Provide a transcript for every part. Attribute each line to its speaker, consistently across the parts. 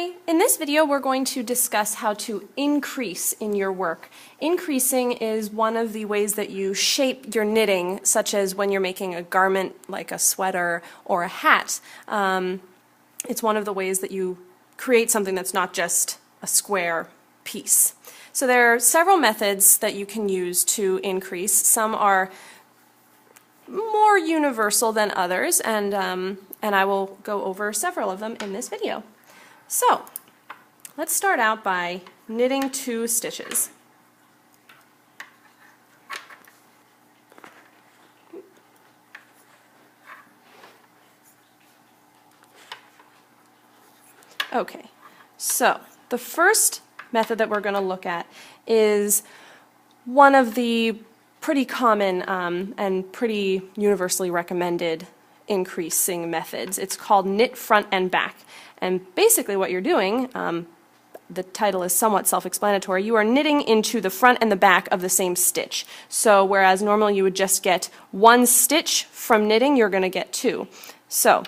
Speaker 1: Hi! In this video we're going to discuss how to increase in your work. Increasing is one of the ways that you shape your knitting, such as when you're making a garment like a sweater or a hat. It's one of the ways that you create something that's not just a square piece. So there are several methods that you can use to increase. Some are more universal than others, and I will go over several of them in this video. So, let's start out by knitting 2 stitches. Okay, so the first method that we're going to look at is one of the pretty common and pretty universally recommended increasing methods. It's called knit front and back. And basically what you're doing, the title is somewhat self-explanatory, you are knitting into the front and the back of the same stitch. So whereas normally you would just get 1 stitch from knitting, you're going to get 2. So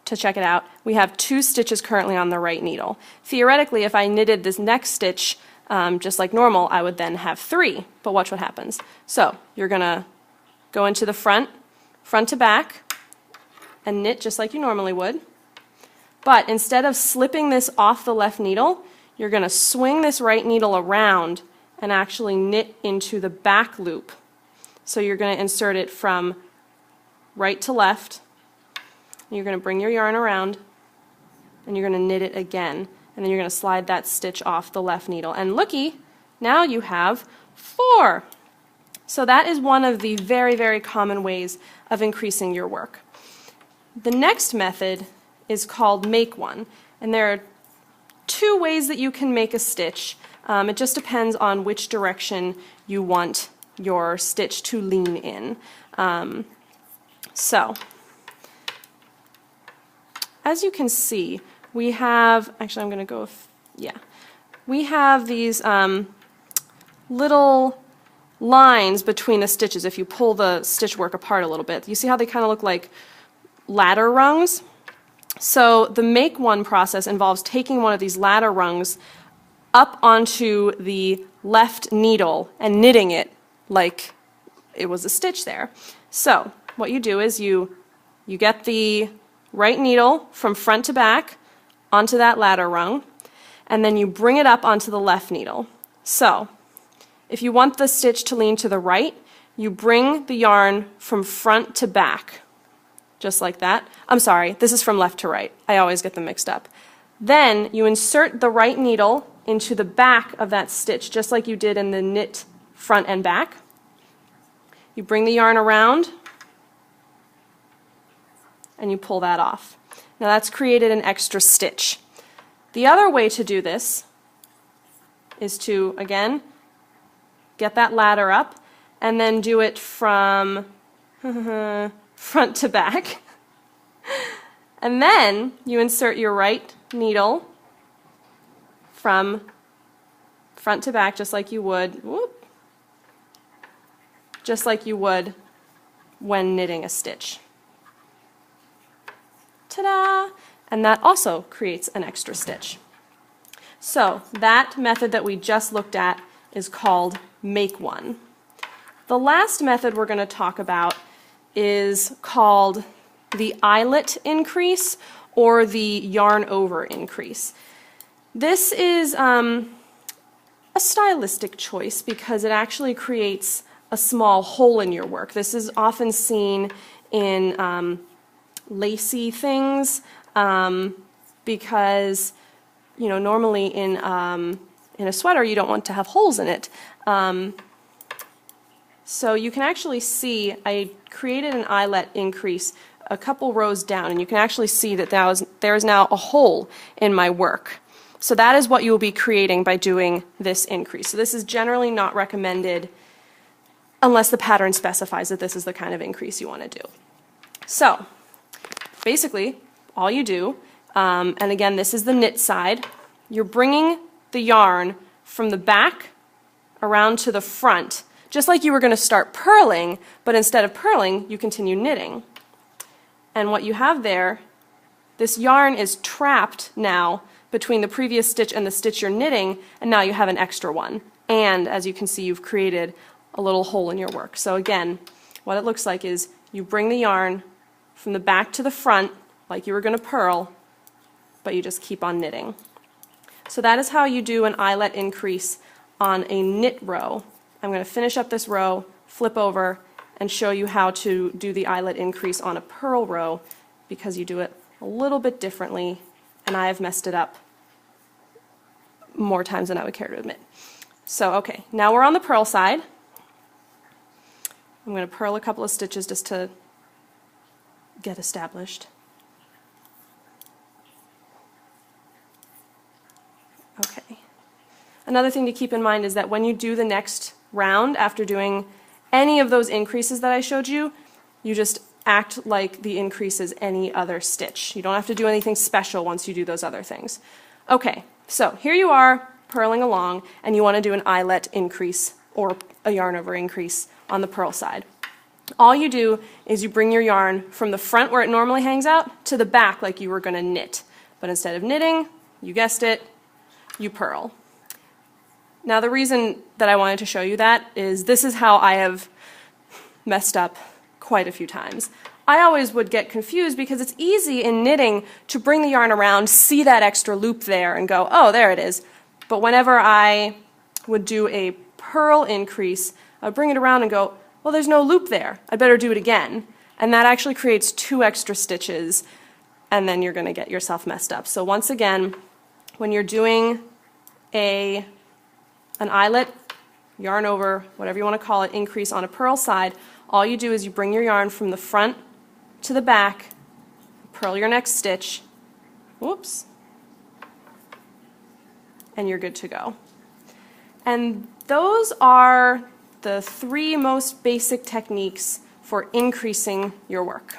Speaker 1: to check it out, we have 2 stitches currently on the right needle. Theoretically, if I knitted this next stitch just like normal, I would then have 3. But watch what happens. So you're going to go into the front to back, and knit just like you normally would. But instead of slipping this off the left needle, you're going to swing this right needle around and actually knit into the back loop. So you're going to insert it from right to left. You're going to bring your yarn around, and you're going to knit it again. And then you're going to slide that stitch off the left needle. And looky, now you have 4. So that is one of the very, very common ways of increasing your work. The next method is called make one, and there are 2 ways that you can make a stitch. It just depends on which direction you want your stitch to lean in. So as you can see, we have, actually I'm going to go, we have these little lines between the stitches. If you pull the stitch work apart a little bit, you see how they kind of look like ladder rungs? So the make one process involves taking one of these ladder rungs up onto the left needle and knitting it like it was a stitch there. So what you do is you get the right needle from front to back onto that ladder rung, and then you bring it up onto the left needle. So if you want the stitch to lean to the right, you bring the yarn from front to back, just like that. I'm sorry, this is from left to right. I always get them mixed up. Then you insert the right needle into the back of that stitch, just like you did in the knit front and back. You bring the yarn around, and you pull that off. Now that's created an extra stitch. The other way to do this is to, again, get that ladder up and then do it from front to back. And then you insert your right needle from front to back just like you would, just like you would when knitting a stitch. Ta-da! And that also creates an extra stitch. So that method that we just looked at is called make one. The last method we're going to talk about is called the eyelet increase or the yarn over increase. This is a stylistic choice because it actually creates a small hole in your work. This is often seen in lacy things because, you know, normally in a sweater you don't want to have holes in it. So you can actually see I created an eyelet increase a couple rows down, and you can actually see that there is now a hole in my work. So that is what you will be creating by doing this increase. So this is generally not recommended unless the pattern specifies that this is the kind of increase you want to do. So basically all you do, and again this is the knit side, you're bringing the yarn from the back around to the front, just like you were going to start purling, but instead of purling you continue knitting. And what you have there this yarn is trapped now between the previous stitch and the stitch you're knitting, and now you have an extra one. And as you can see, you've created a little hole in your work. So again, what it looks like is you bring the yarn from the back to the front like you were going to purl, but you just keep on knitting. So that is how you do an eyelet increase on a knit row. I'm going to finish up this row, flip over, and show you how to do the eyelet increase on a purl row, because you do it a little bit differently, and I have messed it up more times than I would care to admit. So okay, now we're on the purl side. I'm going to purl a couple of stitches just to get established. Okay. Another thing to keep in mind is that when you do the next round after doing any of those increases that I showed you, you just act like the increase is any other stitch. You don't have to do anything special once you do those other things. Okay, so here you are purling along, and you want to do an eyelet increase or a yarn over increase on the purl side. All you do is you bring your yarn from the front where it normally hangs out to the back like you were going to knit. But instead of knitting, you guessed it, you purl. Now the reason that I wanted to show you that is this is how I have messed up quite a few times. I always would get confused because it's easy in knitting to bring the yarn around, see that extra loop there, and go, oh, there it is. But whenever I would do a purl increase, I would bring it around and go, well, there's no loop there. I'd better do it again. And that actually creates 2 extra stitches, and then you're going to get yourself messed up. So once again, when you're doing an eyelet, yarn over, whatever you want to call it, increase on a purl side, all you do is you bring your yarn from the front to the back, purl your next stitch, whoops, and you're good to go. And those are the 3 most basic techniques for increasing your work.